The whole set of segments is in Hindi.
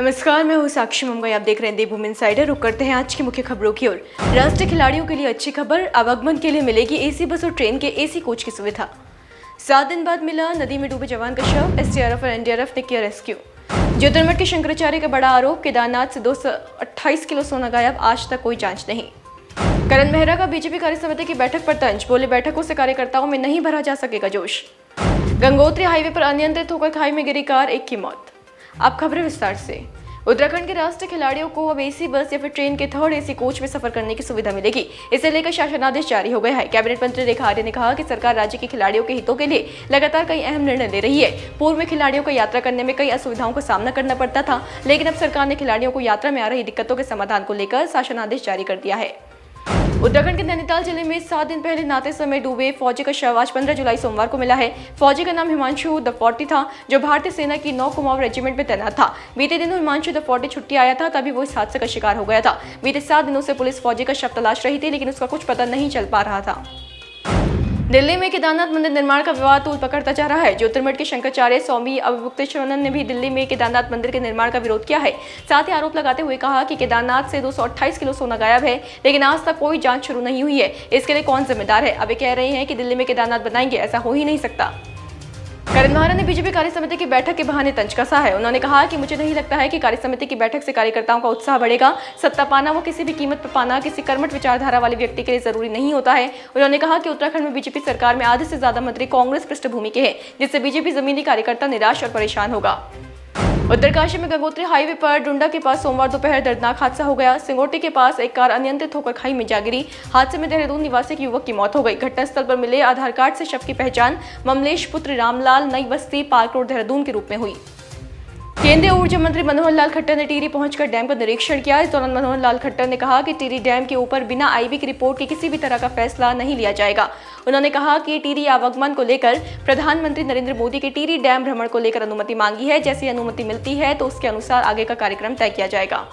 नमस्कार, मैं हूँ साक्षी मुंबई। आप देख रहे हैं देवभूमि इनसाइडर। रुक करते हैं आज की मुख्य खबरों की ओर। राष्ट्रीय खिलाड़ियों के लिए अच्छी खबर, आवागमन के लिए मिलेगी एसी बस और ट्रेन के एसी कोच की सुविधा। 7 दिन बाद मिला नदी में डूबे जवान का शव, एसडीआरएफ और एनडीआरएफ ने किया रेस्क्यू। ज्योतिर्मठ के शंकराचार्य का बड़ा आरोप, केदारनाथ से 228 किलो सोना गायब, आज तक कोई जांच नहीं। करण मेहरा का बीजेपी कार्य समिति की बैठक पर तंज, बोले बैठकों से कार्यकर्ताओं में नहीं भरा जा सकेगा जोश। गंगोत्री हाईवे पर अनियंत्रित होकर खाई में गिरी कार, 1 की मौत। अब खबरें विस्तार से। उत्तराखंड के राष्ट्रीय खिलाड़ियों को अब एसी बस या फिर ट्रेन के 3rd एसी कोच में सफर करने की सुविधा मिलेगी। इसे लेकर शासनादेश जारी हो गया है। कैबिनेट मंत्री रेखा आर्य ने कहा कि सरकार राज्य के खिलाड़ियों के हितों के लिए लगातार कई अहम निर्णय ले रही है। पूर्व में खिलाड़ियों को यात्रा करने में कई असुविधाओं का सामना करना पड़ता था, लेकिन अब सरकार ने खिलाड़ियों को यात्रा में आ रही दिक्कतों के समाधान को लेकर शासनादेश जारी कर दिया है। उत्तराखंड के नैनीताल जिले में 7 दिन पहले नहाते समय डूबे फौजी का शव आज 15 जुलाई सोमवार को मिला है। फौजी का नाम हिमांशु द 40 था, जो भारतीय सेना की 9 कुमाऊं रेजिमेंट में तैनात था। बीते दिनों हिमांशु द 40 छुट्टी आया था, तभी वो इस हादसे का शिकार हो गया था। बीते 7 दिनों से पुलिस फौजी का शव तलाश रही थी, लेकिन उसका कुछ पता नहीं चल पा रहा था। दिल्ली में केदारनाथ मंदिर निर्माण का विवाद तूल पकड़ता जा रहा है। ज्योतिर्मठ के शंकराचार्य स्वामी अवधूतेश्वरानंद ने भी दिल्ली में केदारनाथ मंदिर के निर्माण का विरोध किया है। साथ ही आरोप लगाते हुए कहा कि केदारनाथ से 228 किलो सोना गायब है, लेकिन आज तक कोई जांच शुरू नहीं हुई है। इसके लिए कौन जिम्मेदार है? अब ये कह रहे हैं कि दिल्ली में केदारनाथ बनाएंगे, ऐसा हो ही नहीं सकता। करण मेहरा ने बीजेपी कार्य समिति की बैठक के बहाने तंज कसा है। उन्होंने कहा कि मुझे नहीं लगता है कि कार्य समिति की बैठक से कार्यकर्ताओं का उत्साह बढ़ेगा। सत्ता पाना वो किसी भी कीमत पर पाना किसी कर्मठ विचारधारा वाले व्यक्ति के लिए जरूरी नहीं होता है। उन्होंने कहा कि उत्तराखंड में बीजेपी सरकार में आधे से ज्यादा मंत्री कांग्रेस पृष्ठभूमि के हैं, जिससे बीजेपी जमीनी कार्यकर्ता निराश और परेशान होगा। उत्तरकाशी में गंगोत्री हाईवे पर डुंडा के पास सोमवार दोपहर दर्दनाक हादसा हो गया। सिंगोटी के पास एक कार अनियंत्रित होकर खाई में जा गिरी। हादसे में देहरादून निवासी एक युवक की मौत हो गई। घटनास्थल पर मिले आधार कार्ड से शव की पहचान ममलेश पुत्र रामलाल, नई बस्ती, पार्क रोड, देहरादून के रूप में हुई। केंद्रीय ऊर्जा मंत्री मनोहर लाल खट्टर ने टिहरी पहुंचकर डैम का निरीक्षण किया। इस दौरान मनोहर लाल खट्टर ने कहा कि टिहरी डैम के ऊपर बिना आईबी की रिपोर्ट के किसी भी तरह का फैसला नहीं लिया जाएगा। उन्होंने कहा कि टिहरी आवागमन को लेकर प्रधानमंत्री नरेंद्र मोदी की टिहरी डैम भ्रमण को लेकर अनुमति मांगी है। जैसी अनुमति मिलती है तो उसके अनुसार आगे का कार्यक्रम तय किया जाएगा।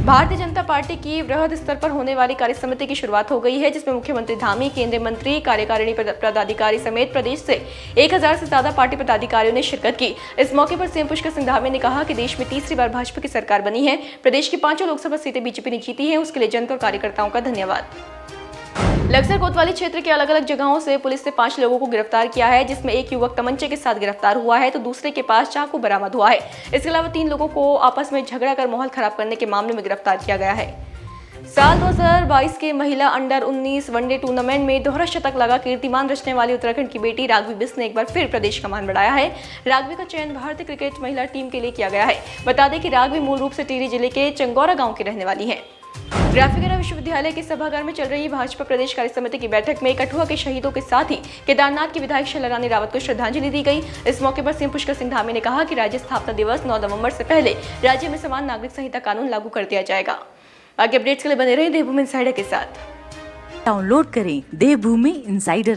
भारतीय जनता पार्टी की वृहद स्तर पर होने वाली कार्य समिति की शुरुआत हो गई है, जिसमें मुख्यमंत्री धामी, केंद्रीय मंत्री, कार्यकारिणी पदाधिकारी समेत प्रदेश से 1000 से ज्यादा पार्टी पदाधिकारियों ने शिरकत की। इस मौके पर सीएम पुष्कर सिंह धामी ने कहा कि देश में तीसरी बार भाजपा की सरकार बनी है। प्रदेश की 5 लोकसभा सीटें बीजेपी ने जीती है, उसके लिए जनता और कार्यकर्ताओं का धन्यवाद। लक्सर कोतवाली क्षेत्र के अलग अलग जगहों से पुलिस ने 5 लोगों को गिरफ्तार किया है, जिसमें एक युवक तमंचे के साथ गिरफ्तार हुआ है तो दूसरे के पास चाकू बरामद हुआ है। इसके अलावा 3 लोगों को आपस में झगड़ा कर माहौल खराब करने के मामले में गिरफ्तार किया गया है। साल 2022 के महिला अंडर 19 वनडे टूर्नामेंट में दोहरा शतक लगा कीर्तिमान रचने वाली उत्तराखंड की बेटी राघवी बिष्ट ने एक बार फिर प्रदेश का मान बढ़ाया है। राघवी का चयन भारतीय क्रिकेट महिला टीम के लिए किया गया है। बता दें कि राघवी मूल रूप से टिहरी जिले के चंगौरा गाँव की रहने वाली है। ग्राफिकरा विश्वविद्यालय के सभागार में चल रही भाजपा प्रदेश कार्य समिति की बैठक में कठुआ के शहीदों के साथ ही केदारनाथ की विधायक शैला रानी रावत को श्रद्धांजलि दी गई। इस मौके पर सीएम पुष्कर सिंह धामी ने कहा कि राज्य स्थापना दिवस 9 नवंबर से पहले राज्य में समान नागरिक संहिता कानून लागू कर दिया जाएगा। आगे अपडेट्स के लिए बने रहे देवभूमि इनसाइडर के साथ। डाउनलोड करें देवभूमि इनसाइडर।